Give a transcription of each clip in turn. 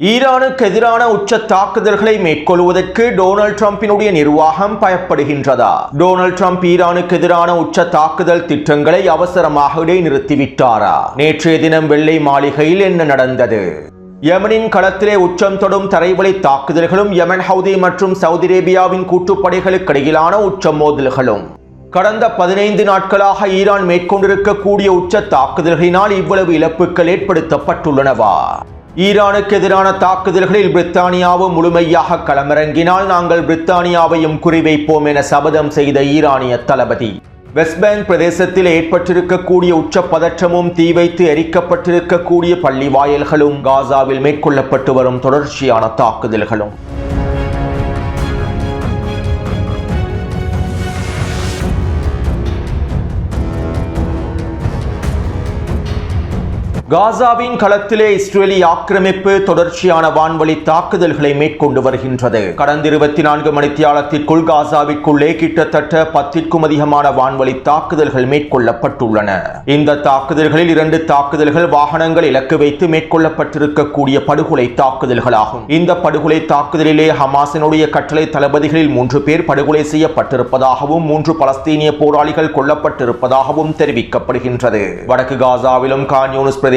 ஈரானுக்கு எதிரான உச்ச தாக்குதல்களை மேற்கொள்வதற்கு டொனால்ட் ட்ரம்பினுடைய நிர்வாகம் பயப்படுகின்றதா? டொனால்ட் ட்ரம்ப் ஈரானுக்கு எதிரான உச்ச தாக்குதல் திட்டங்களை அவசரமாக இடைநிறுத்திவிட்டாரா? நேற்றைய தினம் வெள்ளை மாளிகையில் என்ன நடந்தது? யமனின் களத்திலே உச்சம் தொடும் தரைவழி தாக்குதல்களும் யமன் ஹவுதி மற்றும் சவுதி அரேபியாவின் கூட்டுப்படைகளுக்கு இடையிலான உச்ச மோதல்களும் கடந்த 15 நாட்களாக ஈரான் மேற்கொண்டிருக்கக்கூடிய உச்ச தாக்குதல்களினால் இவ்வளவு இழப்புகள் ஏற்படுத்தப்பட்டுள்ளனவா? ஈரானுக்கு எதிரான தாக்குதல்களில் பிரித்தானியாவும் முழுமையாக களமிறங்கினால் நாங்கள் பிரித்தானியாவையும் குறிவைப்போம் என சபதம் செய்த ஈரானிய தளபதி. வெஸ்ட் பேங்க் பிரதேசத்தில் ஏற்பட்டிருக்கக்கூடிய உச்ச பதற்றமும் தீ வைத்து எரிக்கப்பட்டிருக்கக்கூடிய பள்ளி வாயில்களும் காசாவில் மேற்கொள்ளப்பட்டு வரும் தொடர்ச்சியான தாக்குதல்களும் காசாவின் களத்திலே இஸ்ரேலிய ஆக்கிரமிப்பு தொடர்ச்சியான வான்வழி தாக்குதல்களை மேற்கொண்டு வருகின்றது. கடந்த 24 மணித்தியாலத்திற்குள் காசாவிற்குள்ளே கிட்டத்தட்ட 10க்கும் அதிகமான வான்வழி தாக்குதல்கள் மேற்கொள்ளப்பட்டுள்ளன. இந்த தாக்குதல்களில் 2 தாக்குதல்கள் வாகனங்கள் இலக்கு வைத்து மேற்கொள்ளப்பட்டிருக்கக்கூடிய படுகொலை தாக்குதல்களாகும். இந்த படுகொலை தாக்குதலிலே ஹமாஸினுடைய கட்டளை தளபதிகளில் 3 பேர் படுகொலை செய்யப்பட்டிருப்பதாகவும் 3 பலஸ்தீனிய போராளிகள் கொல்லப்பட்டிருப்பதாகவும் தெரிவிக்கப்படுகின்றது. வடக்கு காசாவிலும் கான் யூனிஸ் பிரதேசத்திலும்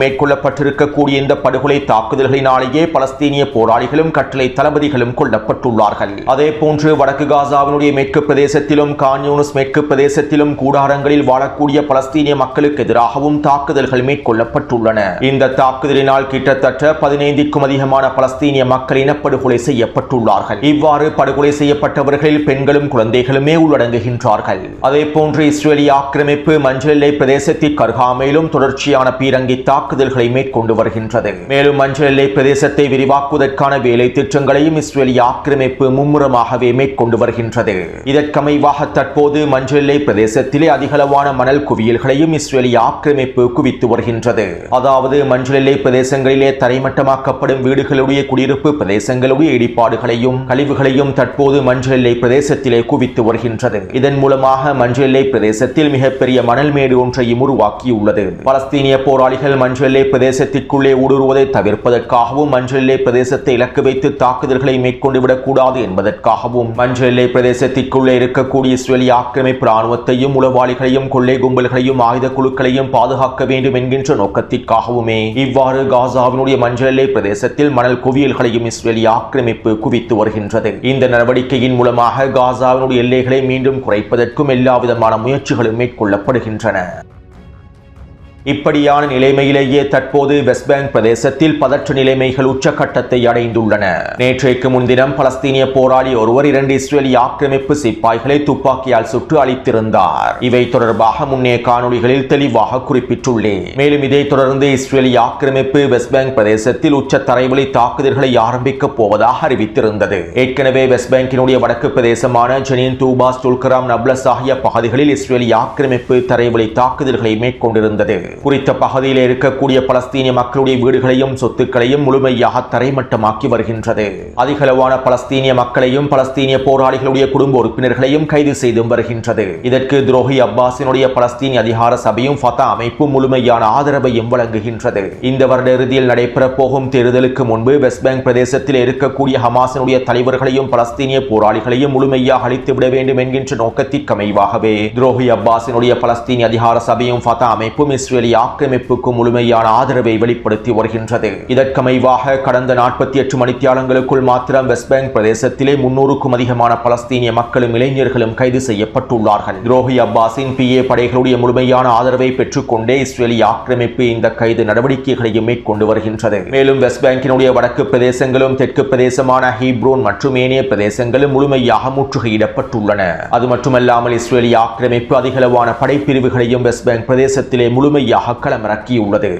மேற்கொள்ளப்பட்டிருக்கக்கூடிய இந்த படுகொலை தாக்குதல்களினாலேயே பலஸ்தீனிய போராளிகளும் கட்டளை தளபதிகளும் கொல்லப்பட்டுள்ளார்கள். அதே போன்று வடக்கு காசாவினுடைய மேற்கு பிரதேசத்திலும் கான் யூனிஸ் மேற்கு பிரதேசத்திலும் கூடாரங்களில் வாழக்கூடிய பலஸ்தீனிய மக்களுக்கு எதிராகவும் தாக்குதல்கள் மேற்கொள்ளப்பட்டுள்ளன. இந்த தாக்குதலினால் கிட்டத்தட்ட 15க்கும் அதிகமான பலஸ்தீனிய மக்கள் இனப்படுகொலை செய்யப்பட்டுள்ளார்கள். இவ்வாறு படுகொலை செய்யப்பட்டவர்களில் பெண்களும் குழந்தைகளுமே உள்ளடங்குகின்றார்கள். அதே போன்று இஸ்ரேலிய ஆக்கிரமிப்பு மஞ்சள் எல்லை பிரதேசத்திற்கு அருகாமையிலும் தொடர்ச்சியான பீரங்கி தாக்குதல்களை மேற்கொண்டு வருகின்றது. மேலும் மஞ்சள் எல்லை பிரதேசத்தை விரிவாக்குவதற்கான வேலை திட்டங்களையும் இஸ்ரேலிய ஆக்கிரமிப்பு மும்முரமாகவே மேற்கொண்டு வருகின்றது. இதற்கமைவாக தற்போது மஞ்சள் எல்லை பிரதேசத்திலே அதிகளவான மணல் குவியல்களையும் இஸ்ரேலிய ஆக்கிரமிப்பு குவித்து வருகின்றது. அதாவது மஞ்சள் எல்லை பிரதேசங்களிலே தரைமட்டமாக்கப்படும் வீடுகளுடைய குடியிருப்பு பிரதேசங்களுடைய இடிபாடுகளையும் கழிவுகளையும் தற்போது மஞ்சள் எல்லை பிரதேசத்திலே குவித்து வருகின்றது. இதன் மூலமாக மஞ்சள் எல்லை பிரதேசத்தில் மிகப்பெரிய மணல் மேடு ஒன்றையும் உருவாக்கியுள்ளது. பலஸ்தீனிய போராளிகள் மஞ்சள் எல்லை பிரதேசத்திற்குள்ளே ஊடுருவதை தவிர்ப்பதற்காகவும் மஞ்சள் எல்லை பிரதேசத்தை இலக்கு வைத்து தாக்குதல்களை மேற்கொண்டு விடக்கூடாது என்பதற்காகவும் மஞ்சள் எல்லை பிரதேசத்திற்குள்ளே இருக்கக்கூடிய இஸ்ரேலிய ஆக்கிரமிப்பு ராணுவத்தையும் உளவாளிகளையும் கொள்ளை கும்பல்களையும் ஆயுத குழுக்களையும் பாதுகாக்க வேண்டும் என்கின்ற நோக்கத்திற்காகவுமே இவ்வாறு காசாவினுடைய மஞ்சள் எல்லை பிரதேசத்தில் மணல் குவியல்களையும் இஸ்ரேலிய ஆக்கிரமிப்பு குவித்து வருகின்றது. இந்த நடவடிக்கையின் மூலமாக காசாவினுடைய எல்லைகளை மீண்டும் குறைப்பதற்கும் எல்லாவிதமான முயற்சிகளும் மேற்கொள்ளப்படுகின்றன. இப்படியான நிலைமையிலேயே தற்போது வெஸ்ட் பேங்க் பிரதேசத்தில் பதற்ற நிலைமைகள் உச்சகட்டத்தை அடைந்துள்ளன. நேற்றைக்கு முன்தினம் பலஸ்தீனிய போராளி ஒருவர் 2 இஸ்ரேலிய ஆக்கிரமிப்பு சிப்பாய்களை துப்பாக்கியால் சுட்டு அழித்திருந்தார். இவை தொடர்பாக முன்னைய காணொளிகளில் தெளிவாக குறிப்பிட்டுள்ளேன். மேலும் இதை தொடர்ந்து இஸ்ரேலிய ஆக்கிரமிப்பு வெஸ்ட் பேங்க் பிரதேசத்தில் உச்ச தரைவழி தாக்குதல்களை ஆரம்பிக்கப் போவதாக அறிவித்திருந்தது. ஏற்கனவே வெஸ்ட் பேங்கினுடைய வடக்கு பிரதேசமான ஜெனின், தூபாஸ், துல்கராம், நப்லஸ் ஆகிய பகுதிகளில் இஸ்ரேலிய ஆக்கிரமிப்பு தரைவழி தாக்குதல்களை மேற்கொண்டிருந்தது. குறித்த பகுதியில் இருக்கக்கூடிய பலஸ்தீனிய மக்களுடைய வீடுகளையும் சொத்துக்களையும் முழுமையாக தரைமட்டமாக்கி வருகின்றது. அதிகளவான பலஸ்தீனிய மக்களையும் பலஸ்தீனிய போராளிகளுடைய குடும்ப உறுப்பினர்களையும் கைது செய்து வருகின்றது. இதற்கு துரோகி அப்பாஸினுடைய பலஸ்தீனிய அதிகார சபையும் ஃபதா அமைப்பும் முழுமையான ஆதரவையும் வழங்குகின்றது. இந்த வருட இறுதியில் நடைபெற போகும் தேர்தலுக்கு முன்பு வெஸ்ட் பேங்க் பிரதேசத்தில் இருக்கக்கூடிய ஹமாஸினுடைய தலைவர்களையும் பலஸ்தீனிய போராளிகளையும் முழுமையாக அழித்துவிட வேண்டும் என்கின்ற நோக்கத்திற்கமைவாகவே துரோகி அப்பாஸினுடைய பலஸ்தீனிய அதிகார சபையும் ஃபதா அமைப்பும் இஸ்ரேலிய ஆக்கிரமிப்புக்கு முழுமையான ஆதரவை வெளிப்படுத்தி வருகின்றது. இதற்கமைவாக கடந்த 48 மணித்தியாலங்களுக்குள் மாத்திரம் வெஸ்ட் பேங்க் பிரதேசத்திலே 300க்கும் அதிகமான பலஸ்தீனிய மக்களும் இளைஞர்களும் கைது செய்யப்பட்டுள்ளார்கள். துரோகி அப்பாஸின் PA படைகளுடைய முழுமையான ஆதரவை பெற்றுக்கொண்டே இஸ்ரேலிய ஆக்கிரமிப்பு இந்த கைது நடவடிக்கைகளையும் மேற்கொண்டு வருகின்றது. மேலும் வெஸ்ட் பேங்கினுடைய வடக்கு பிரதேசங்களும் தெற்கு பிரதேசமான ஹீப்ரோன் மற்றும் ஏனைய பிரதேசங்களும் முழுமையாக முற்றுகையிடப்பட்டுள்ளன. அது மட்டுமல்லாமல் இஸ்ரேலிய ஆக்கிரமிப்பு அதிகளவான படைப்பிரிவுகளையும் வெஸ்ட் பேங்க் பிரதேசத்திலே முழுமையாக களமிறக்கியுள்ளது.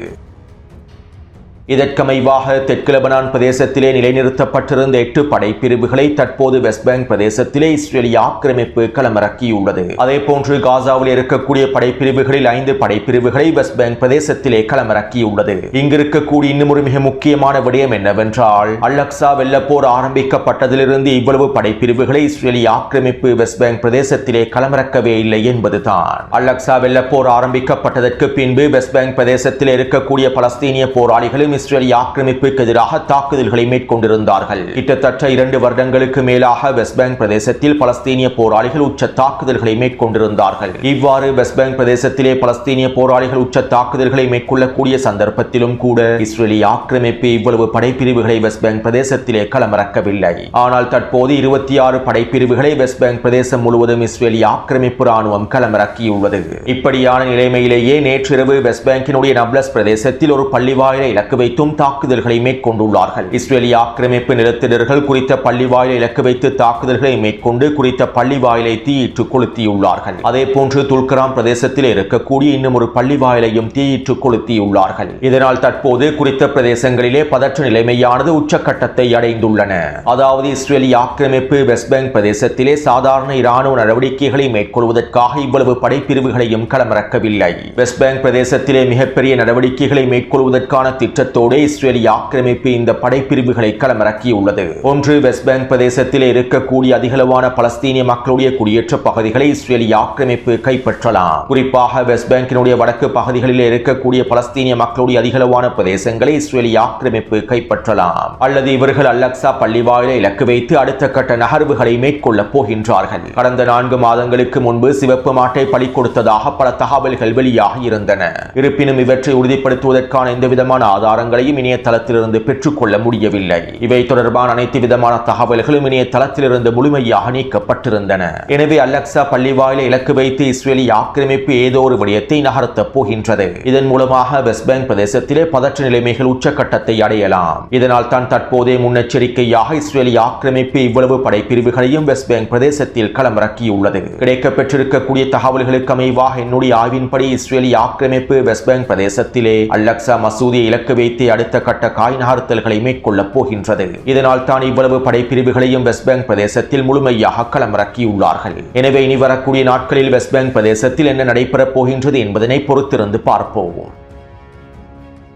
இதற்கமைவாக தெற்கு லெபனான் பிரதேசத்திலே நிலைநிறுத்தப்பட்டிருந்த 8 படைப்பிரிவுகளை தற்போது வெஸ்ட் பேங்க் பிரதேசத்திலே இஸ்ரேலிய ஆக்கிரமிப்பு களமிறக்கியுள்ளது. அதே போன்று காசாவில் இருக்கக்கூடிய படைப்பிரிவுகளில் 5 படைப்பிரிவுகளை வெஸ்ட் பேங்க் பிரதேசத்திலே களமிறக்கியுள்ளது. இங்கு இருக்கக்கூடிய இன்னும் ஒரு மிக முக்கியமான விடயம் என்னவென்றால், அல்-அக்ஸா வெள்ளப்போர் ஆரம்பிக்கப்பட்டதிலிருந்து இவ்வளவு படைப்பிரிவுகளை இஸ்ரேலிய ஆக்கிரமிப்பு வெஸ்ட் பேங்க் பிரதேசத்திலே களமிறக்கவே இல்லை என்பதுதான். அல்-அக்ஸா வெள்ளப்போர் ஆரம்பிக்கப்பட்டதற்கு பின்பு வெஸ்ட் பேங்க் பிரதேசத்தில் இருக்கக்கூடிய பலஸ்தீனிய போராளிகளும் முழுவதும் இஸ்ரேலிய ஆக்கிரமிப்புக்கு எதிராக தாக்குதல்களை மேற்கொண்டிருந்தார்கள். கிட்டத்தட்ட 2 வருடங்களுக்கு மேலாக வெஸ்ட் பேங்க் பிரதேசத்தில் பலஸ்தீனிய போராளிகள் உச்ச தாக்குதல்களை மேற்கொண்டிருந்தார்கள். இவ்வாறு வெஸ்ட் பேங்க் பிரதேசத்திலே பலஸ்தீனிய போராளிகள் உச்ச தாக்குதல்களை மேற்கொள்ளக்கூடிய சந்தர்ப்பத்திலும் கூட இஸ்ரேலிய ஆக்கிரமிப்பு இவ்வளவு படைப்பிரிவுகளை வெஸ்ட் பேங்க் பிரதேசத்திலே களமிறக்கவில்லை. ஆனால் தற்போது 26 படைப்பிரிவுகளை வெஸ்ட் பேங்க் பிரதேசம் முழுவதும் இஸ்ரேலிய ஆக்கிரமிப்பு ராணுவம் களமிறக்கியுள்ளது. இப்படியான நிலைமையிலேயே நேற்றிரவு வெஸ்ட் பேங்கினுடைய நப்லஸ் பிரதேசத்தில் ஒரு பள்ளிவாயிலை இலக்கு வைத்தும் தாக்குதல்களை மேற்கொண்டுள்ளார்கள். இஸ்ரேலிய ஆக்கிரமிப்பு நிலத்தினர்கள் குறித்த பள்ளிவாயிலை இலக்கு வைத்து தாக்குதல்களை மேற்கொண்டு குறித்த பள்ளிவாயிலை தீயிட்டு கொளுத்தியுள்ளார்கள். அதே போன்று துல்கராம் பிரதேசத்தில் இருக்கக்கூடிய இன்னும் ஒரு பள்ளிவாயிலையும் தீயிட்டு கொளுத்தியுள்ளார்கள். இதனால் தற்போது குறித்த பிரதேசங்களிலே பதற்ற நிலைமையானது உச்சக்கட்டத்தை அடைந்துள்ளன. அதாவது இஸ்ரேலிய ஆக்கிரமிப்பு வெஸ்ட் பேங்க் பிரதேசத்திலே சாதாரண இராணுவ நடவடிக்கைகளை மேற்கொள்வதற்காக இவ்வளவு படைப்பிரிவுகளையும் களமிறக்கவில்லை. வெஸ்ட் பேங்க் பிரதேசத்திலே மிகப்பெரிய நடவடிக்கைகளை மேற்கொள்வதற்கான திட்டத்தோடு இஸ்ரேலிய ஆக்கிரமிப்பு இந்த படைப்பிரிவுகளை களமிறக்கியுள்ளது. ஒன்று, வெஸ்ட் பேங்க் பிரதேசத்திலே இருக்கக்கூடிய அதிகளவான பலஸ்தீனிய மக்களுடைய குடியேற்ற பகுதிகளை இஸ்ரேலிய ஆக்கிரமிப்பு கைப்பற்றலாம். குறிப்பாக வெஸ்ட் பேங்கினுடைய வடக்கு பகுதிகளில் இருக்கக்கூடிய பலஸ்தீனிய மக்களுடைய அதிகளவான பிரதேசங்களை இஸ்ரேலிய ஆக்கிரமிப்பு கைப்பற்றலாம். அல்லது இவர்கள் அல்-அக்ஸா பள்ளிவாயிலை இலக்கு வைத்து அடுத்த கட்ட நகர்வுகளை மேற்கொள்ளப் போகின்றார்கள். கடந்த 4 மாதங்களுக்கு முன்பு சிவப்பு மாட்டை பலி கொடுத்ததாக பல தகவல்கள் வெளியாகி இருந்தன. இருப்பினும் இவற்றை உறுதிப்படுத்துவதற்கான எந்தவிதமான ஆதாரங்களையும் இணையதளத்திலிருந்து பெற்றுக்கொள்ள முடியவில்லை. இவை தொடர்பான அனைத்து விதமான தகவல்களும் இணையதளத்திலிருந்து முழுமையாக நீக்கப்பட்டிருந்தன. எனவே அல்-அக்ஸா பள்ளிவாயிலை இலக்கு வைத்து இஸ்ரேலிய ஆக்கிரமிப்பு ஏதோ ஒரு விடயத்தை நகர்த்தப் போகின்றது. இதன் மூலமாக வெஸ்ட் பேங்க் பிரதேசத்திலே பதற்ற நிலைமைகள் உச்சக்கட்டத்தை அடையலாம். இதனால் தான் தற்போதைய முன்னெச்சரிக்கையாக இஸ்ரேலிய ஆக்கிரமிப்பு இவ்வளவு படைப்பிரிவுகளையும் வெஸ்ட் பேங்க் பிரதேசத்தில் களமிறக்கியுள்ளது. கிடைக்கப்பெற்றிருக்கக்கூடிய தகவல்களுக்கு அமைவாக என்னுடைய ஆய்வின்படி இஸ்ரேலிய ஆக்கிரமிப்பு வெஸ்ட் பேங்க் பிரதேசத்திலே அல்-அக்ஸா மசூதியை இலக்கு வைத்து அடுத்த கட்ட காய் நகர்த்தல்களை மேற்கொள்ளப் போகின்றது. இதனால் தான் இவ்வளவு படைப்பிரிவுகளையும் வெஸ்ட் பேங்க் பிரதேசத்தில் முழுமையாக களமிறக்கியுள்ளார்கள். எனவே இனி வரக்கூடிய நாட்களில் வெஸ்ட் பேங்க் பிரதேசத்தில் என்ன நடைபெறப் போகின்றது என்பதனை பொறுத்திருந்து பார்ப்போம்.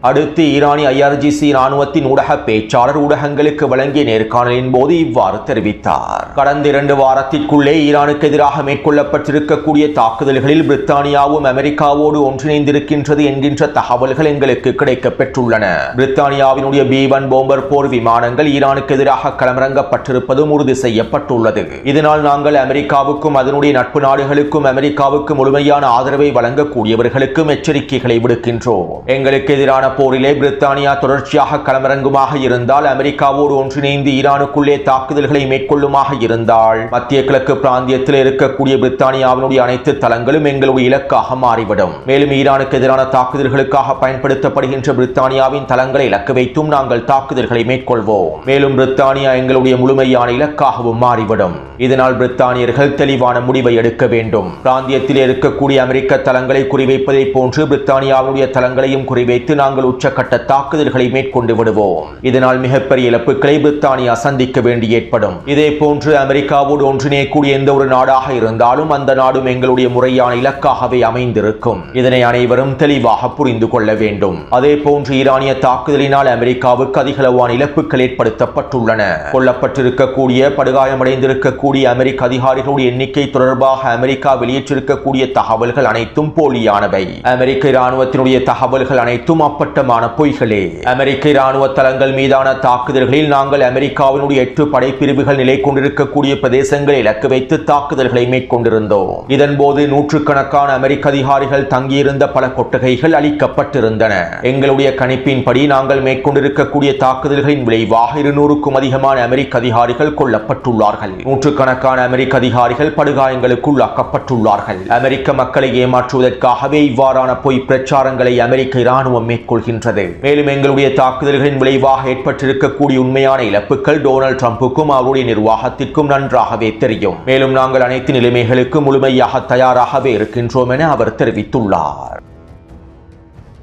அடுத்து ஈரானிய IRGC ராணுவத்தின் ஊடக பேச்சாளர் ஊடகங்களுக்கு வழங்கிய நேர்காணலின் போது இவ்வாறு தெரிவித்தார். கடந்த 2 வாரத்திற்குள்ளே ஈரானுக்கு எதிராக மேற்கொள்ளப்பட்டிருக்கக்கூடிய தாக்குதல்களில் பிரித்தானியாவும் அமெரிக்காவோடு ஒன்றிணைந்திருக்கின்றது என்கின்ற தகவல்கள் எங்களுக்கு கிடைக்கப்பெற்றுள்ளன. பிரித்தானியாவினுடைய B-1 போம்பர் போர் விமானங்கள் ஈரானுக்கு எதிராக களமிறங்கப்பட்டிருப்பதும் உறுதி செய்யப்பட்டுள்ளது. இதனால் நாங்கள் அமெரிக்காவுக்கும் அதனுடைய நட்பு நாடுகளுக்கும் அமெரிக்காவுக்கு முழுமையான ஆதரவை வழங்கக்கூடியவர்களுக்கும் எச்சரிக்கைகளை விடுக்கின்றோம். எங்களுக்கு எதிரான போரிலே பிரித்தானியா தொடர்ச்சியாக களமிறங்குமாக இருந்தால், அமெரிக்காவோடு ஒன்றிணைந்து ஈரானுக்குள்ளே தாக்குதல்களை மேற்கொள்ளுமாக இருந்தால், மத்திய கிழக்கு பிராந்தியத்தில் இருக்கக்கூடிய பிரித்தானியாவினுடைய அனைத்து தளங்களும் எங்களுடைய இலக்காக மாறிவிடும். மேலும் ஈரானுக்கு எதிரான தாக்குதல்களுக்காக பயன்படுத்தப்படுகின்ற பிரித்தானியாவின் தளங்களை இலக்கு வைத்தும் நாங்கள் தாக்குதல்களை மேற்கொள்வோம். மேலும் பிரித்தானியா எங்களுடைய முழுமையான இலக்காகவும் மாறிவிடும். இதனால் பிரித்தானியர்கள் தெளிவான முடிவை எடுக்க வேண்டும். பிராந்தியத்தில் இருக்கக்கூடிய அமெரிக்க தளங்களை குறிவைப்பதை போன்று பிரித்தானியாவுடைய தளங்களையும் குறிவைத்து நாங்கள் உச்சக்கட்ட தாக்குதல்களை மேற்கொண்டு விடுவோம். இதனால் மிகப்பெரிய இழப்புகளை பிரித்தானியா சந்திக்க வேண்டி ஏற்படும். இதே போன்று அமெரிக்காவோடு ஒன்றிணையக்கூடிய எந்த ஒரு நாடாக இருந்தாலும் அந்த நாடும் எங்களுடைய முறையான இலக்காகவே அமைந்திருக்கும். இதனை அனைவரும் தெளிவாக புரிந்து கொள்ள வேண்டும். அதே போன்று ஈரானிய தாக்குதலினால் அமெரிக்காவுக்கு அதிகளவான இழப்புகள் ஏற்படுத்தப்பட்டுள்ளன. கொல்லப்பட்டிருக்கக்கூடிய படுகாயமடைந்திருக்கக்கூடிய அமெரிக்க அதிகாரிகளுடைய எண்ணிக்கை தொடர்பாக அமெரிக்கா வெளியிட்டிருக்கக்கூடிய தகவல்கள் அனைத்தும் போலியானவை. அமெரிக்க இராணுவத்தினுடைய தகவல்கள் அனைத்தும் அப்பட்டமான பொய்களே. அமெரிக்க இராணுவ தளங்கள் மீதான தாக்குதல்களில் நாங்கள் அமெரிக்காவினுடைய 8 படைப்பிரிவுகள் நிலை கொண்டிருக்கக்கூடிய பிரதேசங்களை இலக்கு வைத்து தாக்குதல்களை மேற்கொண்டிருந்தோம். இதன்போது நூற்றுக்கணக்கான அமெரிக்க அதிகாரிகள் தங்கியிருந்த பல கொட்டகைகள் அளிக்கப்பட்டிருந்தன. எங்களுடைய கணிப்பின்படி நாங்கள் மேற்கொண்டிருக்கக்கூடிய தாக்குதல்களின் விளைவாக 200க்கும் அதிகமான அமெரிக்க அதிகாரிகள் கொல்லப்பட்டுள்ளார்கள். நூற்றுக்கணக்கான அமெரிக்க அதிகாரிகள் படுகாயங்களுக்குள்ளாக்கப்பட்டுள்ளார்கள். அமெரிக்க மக்களை ஏமாற்றுவதற்காகவே இவ்வாறான பொய் பிரச்சாரங்களை அமெரிக்க இராணுவம் மேற்கொள்கின்றது. மேலும் எங்களுடைய தாக்குதல்களின் விளைவாக ஏற்பட்டிருக்கக்கூடிய உண்மையான இழப்புகள் டொனால்ட் ட்ரம்புக்கும் அவருடைய நிர்வாகத்திற்கும் நன்றாகவே தெரியும். மேலும் நாங்கள் அனைத்து நிலைமைகளுக்கும் முழுமையாக தயாராகவே இருக்கின்றோம் என அவர் தெரிவித்துள்ளார்.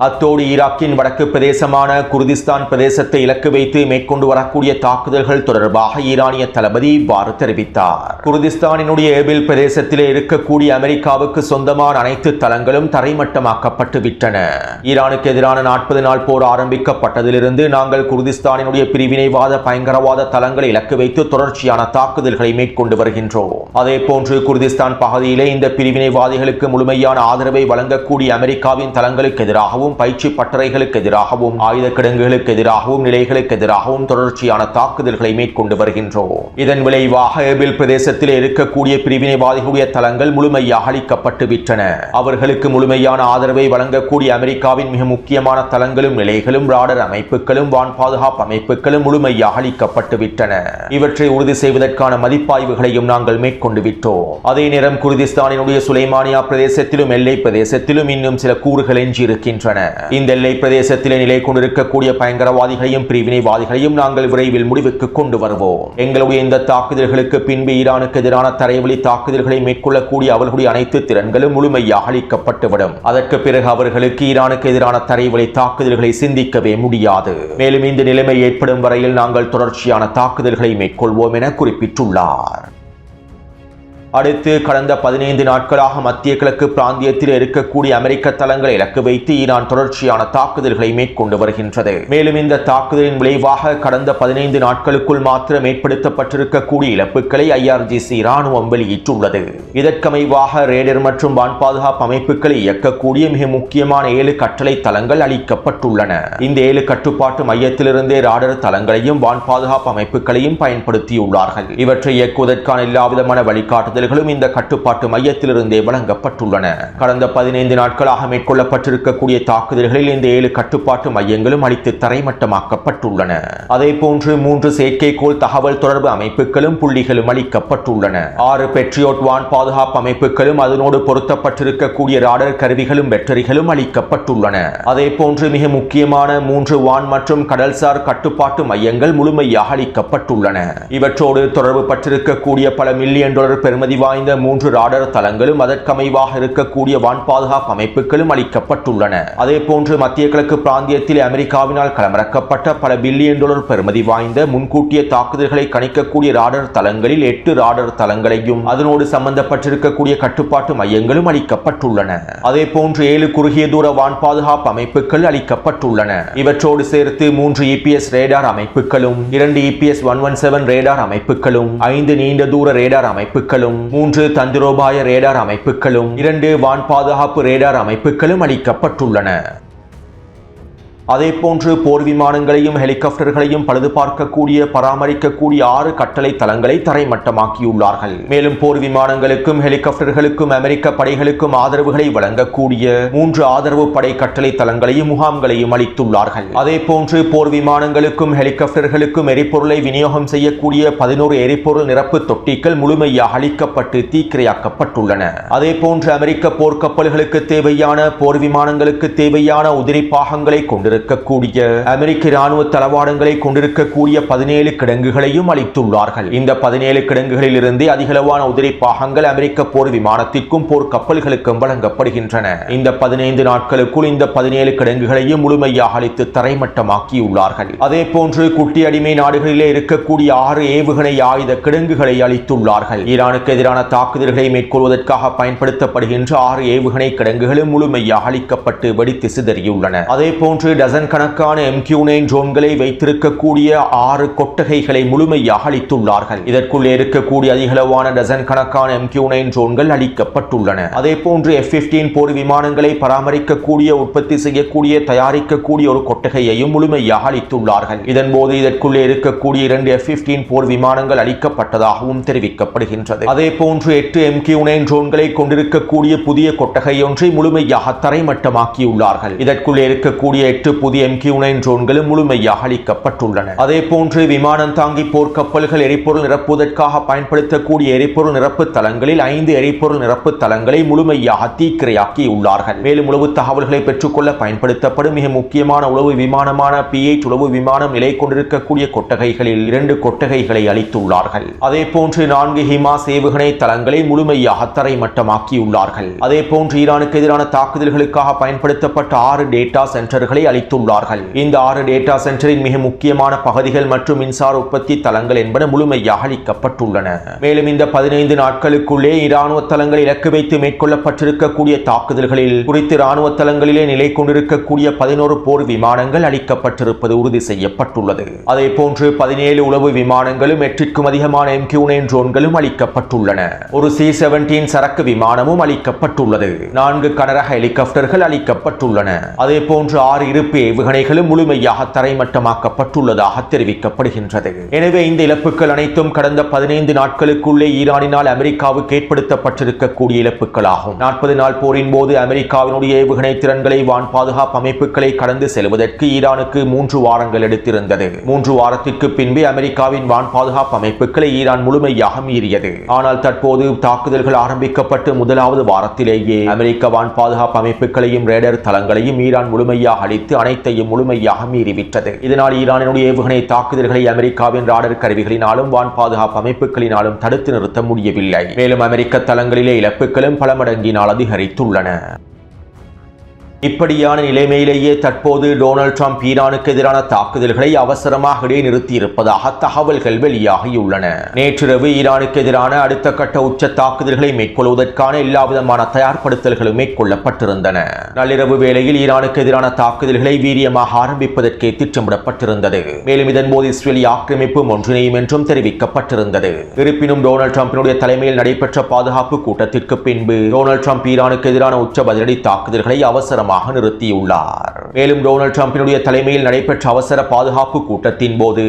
அத்தோடு ஈராக்கின் வடக்கு பிரதேசமான குர்திஸ்தான் பிரதேசத்தை இலக்கு வைத்து மேற்கொண்டு வரக்கூடிய தாக்குதல்கள் தொடர்பாக ஈரானிய தளபதி இவ்வாறு தெரிவித்தார். குர்திஸ்தானினுடைய ஏபில் பிரதேசத்திலே இருக்கக்கூடிய அமெரிக்காவுக்கு சொந்தமான அனைத்து தளங்களும் தரைமட்டமாக்கப்பட்டு விட்டன. ஈரானுக்கு எதிரான 40 நாள் போர் ஆரம்பிக்கப்பட்டதிலிருந்து நாங்கள் குர்திஸ்தானினுடைய பிரிவினைவாத பயங்கரவாத தளங்களை இலக்கு வைத்து தொடர்ச்சியான தாக்குதல்களை மேற்கொண்டு வருகின்றோம். அதே போன்று குர்திஸ்தான் பகுதியிலே இந்த பிரிவினைவாதிகளுக்கு முழுமையான ஆதரவை வழங்கக்கூடிய அமெரிக்காவின் தளங்களுக்கு எதிராகவும் எதிராகவும் பயிற்சி பட்டறைகளுக்கு எதிராகவும் ஆயுத கிடங்குகளுக்கு எதிராகவும் நிலைகளுக்கு எதிராகவும் தொடர்ச்சியான தாக்குதல்களை மேற்கொண்டு வருகின்றோம். இதன் விளைவாக எர்பில் பிரதேசத்தில் இருக்கக்கூடிய பிரிவினைவாதிகளுடைய தளங்கள் முழுமையாக அழிக்கப்பட்டு விட்டன. அவர்களுக்கு முழுமையான ஆதரவை வழங்கக்கூடிய அமெரிக்காவின் மிக முக்கியமான தளங்களும் நிலைகளும் ராடர் அமைப்புகளும் வான் பாதுகாப்பு அமைப்புகளும் முழுமையாக அழிக்கப்பட்டு விட்டன. இவற்றை உறுதி செய்வதற்கான மதிப்பாய்வுகளையும் நாங்கள் மேற்கொண்டு விட்டோம். அதே நேரம் குர்திஸ்தானினுடைய சுலைமானியா பிரதேசத்திலும் எல்லை பிரதேசத்திலும் இன்னும் சில கூறுகள் எஞ்சியிருக்கின்றன. இந்த எல்லை பிரதேசத்திலே நிலை கொண்டிருக்கக்கூடிய பயங்கரவாதிகளையும் பிரிவினைவாதிகளையும் நாங்கள் விரைவில் முடிவுக்கு கொண்டு வருவோம். எங்களுடைய இந்த தாக்குதல்களுக்கு பின்பு ஈரானுக்கு எதிரான தரைவழி தாக்குதல்களை மேற்கொள்ளக்கூடிய அவர்களுடைய அனைத்து திறன்களும் முழுமையாக அழிக்கப்பட்டுவிடும். அதற்கு பிறகு அவர்களுக்கு ஈரானுக்கு எதிரான தரைவழி தாக்குதல்களை சிந்திக்கவே முடியாது. மேலும் இந்த நிலைமை ஏற்படும் வரையில் நாங்கள் தொடர்ச்சியான தாக்குதல்களை மேற்கொள்வோம் என குறிப்பிட்டுள்ளார். அடுத்து கடந்த 15 நாட்களாக மத்திய கிழக்கு பிராந்தியத்தில் இருக்கக்கூடிய அமெரிக்க தளங்களை இலக்கு வைத்து ஈரான் தொடர்ச்சியான தாக்குதல்களை மேற்கொண்டு வருகின்றது. மேலும் இந்த தாக்குதலின் விளைவாக கடந்த 15 நாட்களுக்குள் மாத்திரம் ஏற்படுத்தப்பட்டிருக்கக்கூடிய இழப்புகளை IRGC இராணுவம் வெளியிட்டுள்ளது. இதற்கமைவாக ரேடர் மற்றும் வான் பாதுகாப்பு அமைப்புகளை இயக்கக்கூடிய மிக முக்கியமான 7 கட்டளை தளங்கள் அளிக்கப்பட்டுள்ளன. இந்த 7 கட்டுப்பாட்டு மையத்திலிருந்தே ராடர் தளங்களையும் வான் பாதுகாப்பு அமைப்புகளையும் பயன்படுத்தியுள்ளார்கள். இவற்றை இயக்குவதற்கான எல்லாவிதமான வழிகாட்டுதல் இந்த கட்டுப்பாட்டு மையத்திலிருந்தே வழங்கப்பட்டுள்ளன. கடந்த 15 நாட்களாக மேற்கொள்ளப்பட்டிருக்கக்கூடிய தாக்குதல்களில் இந்த 7 கட்டுப்பாட்டு மையங்களும் அழித்து தரைமட்டமாக்கப்பட்டுள்ளன. அதே போன்று 3 செயற்கைக்கோள் தகவல் தொடர்பு அமைப்புகளும் புள்ளிகளும் அளிக்கப்பட்டுள்ளன. 6 பெட்ரியோட் வான் பாதுகாப்பு அமைப்புகளும் அதனோடு பொருத்தப்பட்டிருக்கக்கூடிய ராடர் கருவிகளும் பேட்டரிகளும் அளிக்கப்பட்டுள்ளன. அதே போன்று மிக முக்கியமான 3 வான் மற்றும் கடல்சார் கட்டுப்பாட்டு மையங்கள் முழுமையாக அளிக்கப்பட்டுள்ளன. இவற்றோடு தொடர்பு பட்டிருக்கக்கூடிய பல மில்லியன் டாலர் பெறுமதி வாய்ந்த 3 ராடர் தளங்களும் அதற்கமைவாக இருக்கக்கூடிய வான் பாதுகாப்பு அமைப்புகளும் அளிக்கப்பட்டுள்ளன. அதே போன்று மத்திய கிழக்கு பிராந்தியத்தில் அமெரிக்காவினால் களமிறக்கப்பட்ட பல பில்லியன் டாலர் பெறுமதி வாய்ந்த முன்கூட்டிய தாக்குதல்களை கணிக்கக்கூடிய ராடர் தளங்களில் 8 ராடர் தளங்களையும் அதனோடு சம்பந்தப்பட்டிருக்கக்கூடிய கட்டுப்பாட்டு மையங்களும் அளிக்கப்பட்டுள்ளன. அதே போன்று 7 குறுகிய தூர வான் பாதுகாப்பு அமைப்புகள் அளிக்கப்பட்டுள்ளன. இவற்றோடு சேர்த்து 3 EPS ரேடார் அமைப்புகளும் 2 EPS 117 ரேடார் அமைப்புகளும் 5 நீண்ட தூர ரேடார் அமைப்புகளும் 3 தந்திரோபாய ரேடார் அமைப்புகளும் 2 வான் பாதுகாப்பு ரேடார் அமைப்புகளும் அளிக்கப்பட்டுள்ளன. அதே போன்று போர் விமானங்களையும் ஹெலிகாப்டர்களையும் பழுது பார்க்கக்கூடிய பராமரிக்கக்கூடிய 6 கட்டளை தளங்களை தரைமட்டமாக்கியுள்ளார்கள். மேலும் போர் விமானங்களுக்கும் ஹெலிகாப்டர்களுக்கும் அமெரிக்க படைகளுக்கும் ஆதரவுகளை வழங்கக்கூடிய 3 ஆதரவு படை கட்டளை தளங்களையும் முகாம்களையும் அளித்துள்ளார்கள். அதே போன்று போர் விமானங்களுக்கும் ஹெலிகாப்டர்களுக்கும் எரிபொருளை விநியோகம் செய்யக்கூடிய 11 எரிபொருள் நிரப்பு தொட்டிகள் முழுமையாக அளிக்கப்பட்டு தீக்கிரையாக்கப்பட்டுள்ளன. அதே போன்று அமெரிக்க போர்க்கப்பல்களுக்கு தேவையான போர் விமானங்களுக்கு தேவையான உதிரி பாகங்களை கொண்டு இருக்கக்கூடிய அமெரிக்க இராணுவ தளவாடங்களை கொண்டிருக்கக்கூடிய 17 கிடங்குகளையும் அளித்துள்ளார்கள். இந்த 17 கிடங்குகளில் இருந்து அதிகளவான உதிரி பாகங்கள் அமெரிக்க போர் விமானத்திற்கும் போர் கப்பல்களுக்கும் வழங்கப்படுகின்றன. இந்த 15 நாட்களுக்குள் இந்த 17 கிடங்குகளையும் முழுமையாக அளித்து தரைமட்டமாக்கியுள்ளார்கள். அதே போன்று குட்டி அடிமை நாடுகளிலே இருக்கக்கூடிய 6 ஏவுகணை ஆயுத கிடங்குகளை அளித்துள்ளார்கள். ஈரானுக்கு எதிரான தாக்குதல்களை மேற்கொள்வதற்காக பயன்படுத்தப்படுகின்ற 6 ஏவுகணை கிடங்குகளும் முழுமையாக அளிக்கப்பட்டு வெடித்து சிதறியுள்ளன. அதே போன்று டசன் கணக்கான MQ-9 ட்ரோன்களை வைத்திருக்கக்கூடிய 6 கொட்டகைகளை முழுமையாக அளித்துள்ளார்கள். இதற்குள்ளே இருக்கக்கூடிய அதிகளவான டசன் கணக்கான MQ-9 ட்ரோன்கள் அளிக்கப்பட்டுள்ளன. அதே போன்று F-15 போர் விமானங்களை பராமரிக்கக்கூடிய உற்பத்தி செய்யக்கூடிய தயாரிக்கக்கூடிய ஒரு கொட்டகையையும் முழுமையாக அளித்துள்ளார்கள். இதன்போது இதற்குள்ளே இருக்கக்கூடிய 2 F-15 போர் விமானங்கள் அளிக்கப்பட்டதாகவும் தெரிவிக்கப்படுகின்றது. அதே போன்று 8 MQ-9 ட்ரோன்களை கொண்டிருக்கக்கூடிய புதிய கொட்டகை ஒன்றை முழுமையாக தரைமட்டமாக்கியுள்ளார்கள். இதற்குள்ளே இருக்கக்கூடிய 8 புதிய MQ-9 ட்ரோன்களும் முழுமையாக அளிக்கப்பட்டுள்ளன. அதே போன்று விமானம் தாங்கி போர்க்கப்பல்கள் எரிபொருள் நிரப்புவதற்காக பயன்படுத்தக்கூடிய எரிபொருள் நிரப்பு தளங்களில் 5 எரிபொருள் நிரப்பு தளங்களை முழுமையாக தீக்கிரையாக்கியுள்ளார்கள். மேலும் உளவு தகவல்களை பெற்றுக்கொள்ள பயன்படுத்தப்படும் மிக முக்கியமான உளவு விமானமான P-8 உளவு விமானம் நிலை கொண்டிருக்கக்கூடிய கொட்டகைகளில் 2 கொட்டகைகளை அளித்துள்ளார்கள். அதே போன்று 4 ஹிமாஸ் ஏவுகணை தளங்களை முழுமையாக தரைமட்டமாக்கியுள்ளார்கள். அதே போன்று ஈரானுக்கு எதிரான தாக்குதல்களுக்காக பயன்படுத்தப்பட்ட 6 டேட்டா சென்டர்களை அளித்துள்ளார்கள். அளித்துள்ளார்கள். இந்த 6 டேட்டா சென்டரின் மிக முக்கியமான பகுதிகள் மற்றும் மின்சார உற்பத்தி தளங்கள் என்பன முழுமையாக அளிக்கப்பட்டுள்ளன. மேலும் இந்த 15 நாட்களுக்குள்ளே இராணுவ தளங்களை இலக்கு வைத்து மேற்கொள்ளப்பட்டிருக்கக்கூடிய தாக்குதல்களில் குறித்து இராணுவ தளங்களிலே நிலை கொண்டிருக்கக்கூடிய 11 போர் விமானங்கள் அளிக்கப்பட்டிருப்பது உறுதி செய்யப்பட்டுள்ளது. அதே போன்று 17 உளவு விமானங்களும் 8க்கும் அதிகமான MQ-9 ட்ரோன்களும் அளிக்கப்பட்டுள்ளன. ஒரு C-17 சரக்கு விமானமும் அளிக்கப்பட்டுள்ளது. 4 கனரக ஹெலிகாப்டர்கள் அளிக்கப்பட்டுள்ளன. அதே போன்று 6 இருப்பு ஏவுகணைகளும் முழுமையாக தரைமட்டமாக்கப்பட்டுள்ளதாக தெரிவிக்கப்படுகின்றது. எனவே இந்த இழப்புகள் அனைத்தும் கடந்த 15 நாட்களுக்குள்ளே ஈரானினால் அமெரிக்காவுக்கு ஏற்படுத்தப்பட்டிருக்கக்கூடிய இழப்புகளாகும். 40 நாள் போரின் போது அமெரிக்காவினுடைய ஏவுகணை திறன்களை வான் பாதுகாப்பு அமைப்புகளை கடந்து செல்வதற்கு ஈரானுக்கு 3 வாரங்கள் எடுத்திருந்தது. 3 வாரத்திற்கு பின்பு அமெரிக்காவின் வான் பாதுகாப்பு அமைப்புகளை ஈரான் முழுமையாக மீறியது. ஆனால் தற்போது தாக்குதல்கள் ஆரம்பிக்கப்பட்டு முதலாவது வாரத்திலேயே அமெரிக்க வான் பாதுகாப்பு அமைப்புகளையும் ரேடர் தளங்களையும் ஈரான் முழுமையாக அழித்து அனைத்தையும் முழுமையாக மீறிவிட்டது. இதனால் ஈரானினுடைய ஏவுகணை தாக்குதல்களை அமெரிக்காவின் ராடர் கருவிகளினாலும் வான் பாதுகாப்பு அமைப்புகளினாலும் தடுத்து நிறுத்த முடியவில்லை. மேலும் அமெரிக்க தளங்களிலே இழப்புகளும் பல மடங்கினால் அதிகரித்துள்ளன. இப்படியான நிலைமையிலேயே தற்போது டொனால்ட் ட்ரம்ப் ஈரானுக்கு எதிரான தாக்குதல்களை அவசரமாக இடைநிறுத்தியிருப்பதாக தகவல்கள் வெளியாகியுள்ளன. நேற்றிரவு ஈரானுக்கு எதிரான அடுத்த கட்ட உச்ச தாக்குதல்களை மேற்கொள்வதற்கான எல்லாவிதமான தயார்படுத்தல்களும் மேற்கொள்ளப்பட்டிருந்தன. நள்ளிரவு வேளையில் ஈரானுக்கு எதிரான தாக்குதல்களை வீரியமாக ஆரம்பிப்பதற்கே திட்டமிடப்பட்டிருந்தது. மேலும் இதன்போது இஸ்ரேலிய ஆக்கிரமிப்பு ஒன்றிணையும் என்றும் தெரிவிக்கப்பட்டிருந்தது. இருப்பினும் டொனால்ட் ட்ரம்பினுடைய தலைமையில் நடைபெற்ற பாதுகாப்பு கூட்டத்திற்கு பின்பு டொனால்ட் ட்ரம்ப் ஈரானுக்கு எதிரான உச்ச பதிலடி தாக்குதல்களை அவசரமாக நிறுத்தியுள்ளார். மேலும் டொனால்ட் ட்ரம்பினுடைய தலைமையில் நடைபெற்ற அவசர பாதுகாப்பு கூட்டத்தின் போது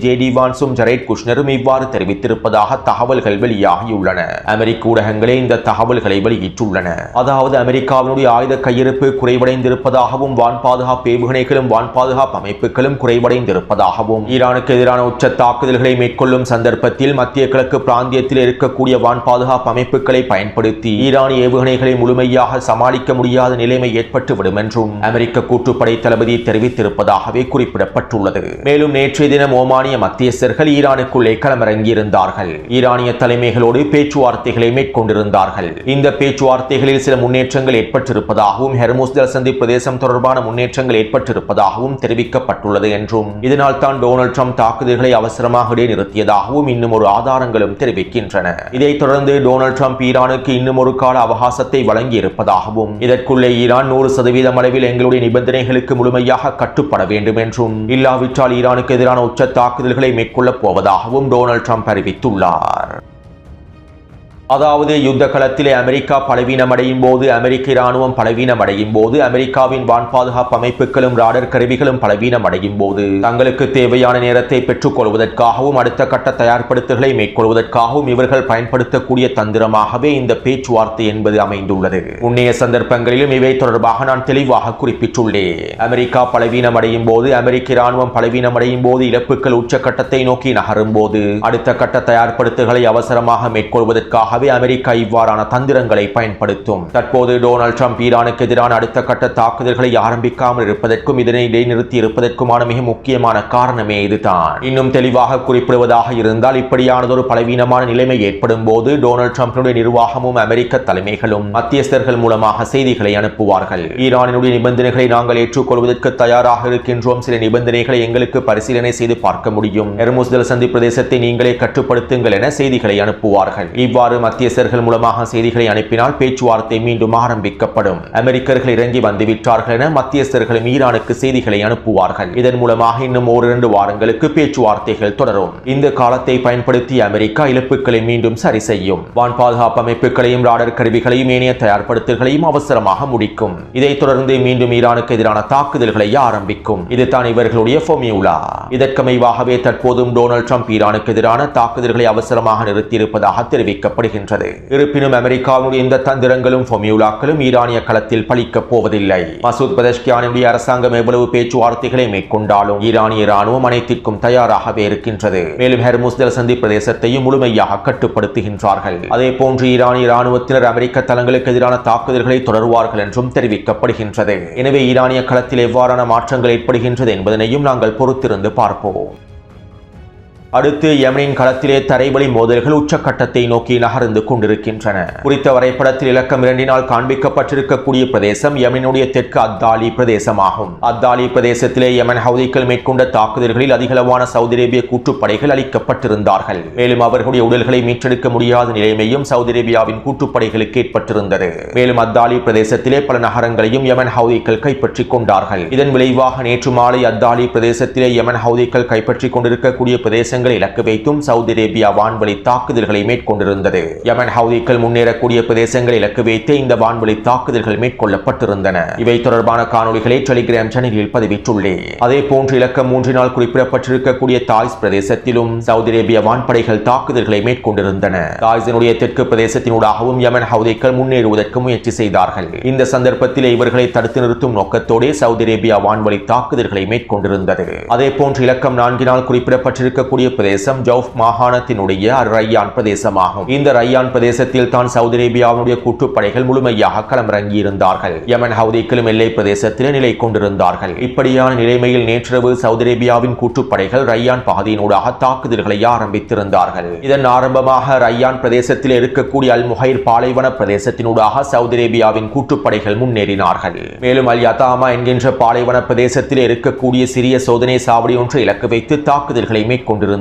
ஜேடி வான்ஸும் ஜரேட் குஷ்னரும் இவ்வாறு தெரிவித்திருப்பதாக தகவல்கள் வெளியாகியுள்ளன. அமெரிக்க ஊடகங்களே இந்த தகவல்களை வெளியிட்டுள்ளன. அதாவது அமெரிக்காவினுடைய ஆயுத கையிருப்பு குறைவடைந்திருப்பதாகவும் வான் பாதுகாப்பு ஏவுகணைகளும் வான் பாதுகாப்பு அமைப்புகளும் குறைவடைந்திருப்பதாகவும் ஈரானுக்கு எதிரான உச்ச தாக்குதல்களை மேற்கொள்ளும் சந்தர்ப்பத்தில் மத்திய கிழக்கு பிராந்தியத்தில் இருக்கக்கூடிய வான் பாதுகாப்பு அமைப்புகளை பயன்படுத்தி ஈரானிய ஏவுகணைகளை முழுமையாக சமாளிக்க முடியாத நிலைமை ஏற்பட்டுவிடும் என்றும் அமெரிக்க கூட்டுப்படை தளபதி தெரிவித்திருப்பதாகவே குறிப்பிடப்பட்டுள்ளது. மேலும் நேற்றைய தினம் ஓமானிய மத்தியஸ்தர்கள் ஈரானுக்குள்ளே களமிறங்கியிருந்தார்கள். ஈரானிய தலைமைகளோடு பேச்சுவார்த்தைகளை மேற்கொண்டிருந்தார்கள். இந்த பேச்சுவார்த்தைகளில் சில முன்னேற்றங்கள் ஏற்பட்டிருப்பதாகவும் ஹெர்முஸ் ஜலசந்தி பிரதேசம் தொடர்பான முன்னேற்றங்கள் ஏற்பட்டிருப்பதாகவும் தெரிவிக்கப்பட்டுள்ளது என்றும் இதனால் தான் டொனால்ட் ட்ரம்ப் தாக்குதல்களை அவசரமாக இடைநிறுத்தியதாகவும் இன்னும் ஒரு ஆதாரங்களும் தெரிவிக்கின்றன. இதைத் தொடர்ந்து டொனால்ட் ட்ரம்ப் ஈரானுக்கு இன்னும் ஒரு கால அவகாசத்தை வழங்கியிருப்பதாகவும் இதற்குள்ளே ஈரான் 100% அளவில் எங்களுடைய நிபந்தனைகளுக்கு முழுமையாக கட்டுப்பட வேண்டும் என்றும் இல்லாவிட்டால் ஈரானுக்கு எதிரான உச்ச தாக்குதல்களை மேற்கொள்ளப் போவதாகவும் டொனால்ட் ட்ரம்ப் அறிவித்துள்ளார். அதாவது யுத்த களத்திலே அமெரிக்கா பலவீனமடையும் போது அமெரிக்க இராணுவம் பலவீனமடையும் போது அமெரிக்காவின் வான் பாதுகாப்பு அமைப்புகளும் ராடர் கருவிகளும் பலவீனமடையும் போது தங்களுக்கு தேவையான நேரத்தை பெற்றுக் கொள்வதற்காகவும் அடுத்த கட்ட தயார்படுத்தல்களை மேற்கொள்வதற்காகவும் இவர்கள் பயன்படுத்தக்கூடிய தந்திரமாகவே இந்த பேச்சுவார்த்தை என்பது அமைந்துள்ளது. முன்னைய சந்தர்ப்பங்களிலும் இவை தொடர்பாக நான் தெளிவாக குறிப்பிட்டுள்ளேன். அமெரிக்கா பலவீனமடையும் போது அமெரிக்க இராணுவம் பலவீனமடையும் போது இழப்புகள் உச்சக்கட்டத்தை நோக்கி நகரும் போது அடுத்த கட்ட தயார்படுத்தல்களை அவசரமாக மேற்கொள்வதற்காக அமெரிக்கா இவ்வாறான தந்திரங்களை பயன்படுத்தும். தற்போது டொனால்ட் ட்ரம்ப் ஈரானுக்கு எதிரான அடுத்த கட்ட தாக்குதல்களை ஆரம்பிக்காமல் இருப்பதற்கும் இதனை இடைநிறுத்தி இருப்பதற்குமான மிக முக்கியமான காரணமே இதுதான். இன்னும் தெளிவாக குறிப்பிடுவதாக இருந்தால் இப்படியானதொரு பலவீனமான நிலைமை ஏற்படும் போது டொனால்ட் ட்ரம்பினுடைய நிர்வாகமும் அமெரிக்க தலைமைகளும் மத்தியஸ்தர்கள் மூலமாக செய்திகளை அனுப்புவார்கள். ஈரானினுடைய நிபந்தனைகளை நாங்கள் ஏற்றுக்கொள்வதற்கு தயாராக இருக்கின்றோம். சில நிபந்தனைகளை எங்களுக்கு பரிசீலனை செய்து பார்க்க முடியும். ஹெர்முஸ் ஜலசந்தி பிரதேசத்தை நீங்களே கட்டுப்படுத்துங்கள் என செய்திகளை அனுப்புவார்கள். இவ்வாறு மத்தியஸ்தர்கள் மூலமாக செய்திகளை அனுப்பினால் பேச்சுவார்த்தை மீண்டும் ஆரம்பிக்கப்படும். அமெரிக்கர்கள் இறங்கி வந்துவிட்டார்கள் என மத்தியஸ்தர்களும் ஈரானுக்கு செய்திகளை அனுப்புவார்கள். இதன் மூலமாக இன்னும் 1-2 வாரங்களுக்கு பேச்சுவார்த்தைகள் தொடரும். இந்த காலத்தை பயன்படுத்தி அமெரிக்கா இழப்புகளை மீண்டும் சரி செய்யும். வான் பாதுகாப்பு அமைப்புகளையும் ராடர் கருவிகளையும் ஏனைய தயார்படுத்தல்களையும் அவசரமாக முடிக்கும். இதைத் தொடர்ந்து மீண்டும் ஈரானுக்கு எதிரான தாக்குதல்களை ஆரம்பிக்கும். இதுதான் இவர்களுடைய ஃபார்முலா. இதற்கமைவாகவே தற்போதும் டொனால்ட் ட்ரம்ப் ஈரானுக்கு எதிரான தாக்குதல்களை அவசரமாக நிறுத்தியிருப்பதாக தெரிவிக்கப்படுகிறது. இருப்பினும் அமெரிக்காவுடைய இந்த தந்திரங்களும் ஃபார்முலாக்களும் ஈரானிய களத்தில் பலிக்கப் போவதில்லை. மசூத் பெதஷ்கியானுடைய அரசாங்கம் எவ்வளவு பேச்சுவார்த்தைகளை மேற்கொண்டாலும் ஈரானிய இராணுவம் அனைத்திற்கும் தயாராகவே இருக்கின்றது. மேலும் ஹெர்முஸ் ஜலசந்தி பிரதேசத்தையும் முழுமையாக கட்டுப்படுத்துகின்றார்கள். அதே போன்று ஈரானிய இராணுவத்தினர் அமெரிக்க தளங்களுக்கு எதிரான தாக்குதல்களை தொடருவார்கள் என்றும் தெரிவிக்கப்படுகின்றது. எனவே ஈரானிய களத்தில் எவ்வாறான மாற்றங்கள் ஏற்படுகின்றது என்பதனையும் நாங்கள் பொறுத்திருந்து பார்ப்போம். அடுத்து யமனின் களத்திலே தரைவழி மோதல்கள் உச்சக்கட்டத்தை நோக்கி நகர்ந்து கொண்டிருக்கின்றன. குறித்த வரைபடத்தில் இலக்கம் 2 காண்பிக்கப்பட்டிருக்கக்கூடிய பிரதேசம் யமனுடைய தெற்கு அத்தாலி பிரதேசமாகும். அத்தாலி பிரதேசத்திலே யமன் ஹவுதிகள் மேற்கொண்ட தாக்குதல்களில் அதிகளவான சவுதி அரேபிய கூட்டுப்படைகள் அளிக்கப்பட்டிருந்தார்கள். மேலும் அவர்களுடைய உடல்களை மீட்டெடுக்க முடியாத நிலைமையும் சவுதி அரேபியாவின் கூட்டுப்படைகளுக்கு ஏற்பட்டிருந்தது. மேலும் அத்தாலி பிரதேசத்திலே பல நகரங்களையும் யமன் ஹவுதிகள் கைப்பற்றிக் கொண்டார்கள். இதன் விளைவாக நேற்று மாலை அத்தாலி பிரதேசத்திலே யமன் ஹவுதிகள் கைப்பற்றிக் கொண்டிருக்கக்கூடிய பிரதேசங்களை இலக்கு வைத்தும் சவுதி அரேபியா வான்வழி தாக்குதல்களை மேற்கொண்டிருந்தது. யமன் ஹவுதிகள் முன்னேறக்கூடிய பிரதேசங்களை இலக்கு வைத்து இந்த வான்வழி தாக்குதல்கள் மேற்கொள்ளப்பட்டிருந்தன. இவை தொடர்பான காணொலிகளை டெலிகிராம் சேனலில் பதிவிட்டுள்ளேன். அதே போன்று இலக்கம் 3 குறிப்பிடப்பட்டிருக்கக்கூடிய தாய்ஸ் பிரதேசத்திலும் சவுதி அரேபிய வான்படைகள் தாக்குதல்களை மேற்கொண்டிருந்தன. தாய்ஸினுடைய தெற்கு பிரதேசத்தினூடாகவும் யமன் ஹவுதிகள் முன்னேறுவதற்கு முயற்சி செய்தார்கள். இந்த சந்தர்ப்பத்தில் இவர்களை தடுத்து நிறுத்தும் நோக்கத்தோடு சவுதி அரேபியா வான்வழி தாக்குதல்களை மேற்கொண்டிருந்தது. அதே போன்று இலக்கம் 4 குறிப்பிடப்பட்டிருக்கக்கூடிய பிரதேசம் ஜவுப் மாகாணத்தினுடைய ரையான் பிரதேசமாகும். இந்த ரையான் பிரதேசத்தில் தான் சவுதி அரேபியாவுடைய கூட்டுப்படைகள் முழுமையாக களமிறங்கி இருந்தார்கள். யமன் ஹவுதிகளும் எல்லை பிரதேசத்தில் நிலை கொண்டிருந்தார்கள். இப்படியான நிலைமையில் நேற்றிரவு சவுதி அரேபியாவின் கூட்டுப்படைகள் ரையான் பகுதியினூடாக தாக்குதல்களை ஆரம்பித்திருந்தார்கள். இதன் ஆரம்பமாக ரையான் பிரதேசத்தில் இருக்கக்கூடிய அல் முஹைர் பாலைவன பிரதேசத்தினூடாக சவுதி அரேபியாவின் கூட்டுப்படைகள் முன்னேறினார்கள். மேலும் அல் யதாமா என்கின்ற பாலைவன பிரதேசத்தில் இருக்கக்கூடிய சிறிய சோதனை சாவடி ஒன்றை இலக்கு வைத்து தாக்குதல்களை மேற்கொண்டிருந்தார்கள்.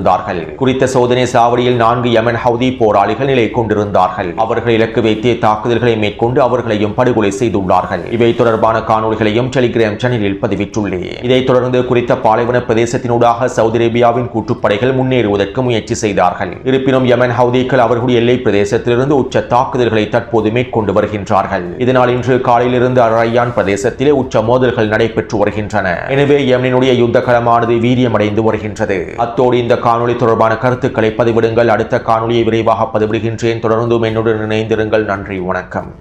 குறித்த சோதனை சாவடியில் 4 யமன் ஹவுதி போராளிகள் நிலை கொண்டிருந்தார்கள். அவர்கள் இலக்கு வைத்து தாக்குதல்களை மேற்கொண்டு அவர்களையும் படுகொலை செய்துள்ளார்கள். இவை தொடர்பான காணொலிகளையும் டெலிகிராம் சேனலில் பதிவிட்டுள்ளேன். இதைத் தொடர்ந்து குறித்த பாலைவன பிரதேசத்தினூடாக சவுதி அரேபியாவின் கூட்டுப்படைகள் முன்னேறுவதற்கு முயற்சி செய்தார்கள். இருப்பினும் யமன் ஹவுதிகள் அவர்களுடைய எல்லை பிரதேசத்திலிருந்து உச்ச தாக்குதல்களை தற்போது மேற்கொண்டு வருகின்றார்கள். இதனால் இன்று காலையிலிருந்து ரையான் பிரதேசத்திலே உச்ச மோதல்கள் நடைபெற்று வருகின்றன. எனவே யமனினுடைய யுத்த களமானது வீரியமடைந்து வருகின்றது. அத்தோடு இந்த காணொலி தொடர்பான கருத்துக்களை பதிவிடுங்கள். அடுத்த காணொலியை விரைவாக பதிவிடுகின்றேன். தொடர்ந்தும் என்னுடன் இணைந்திருங்கள். நன்றி, வணக்கம்.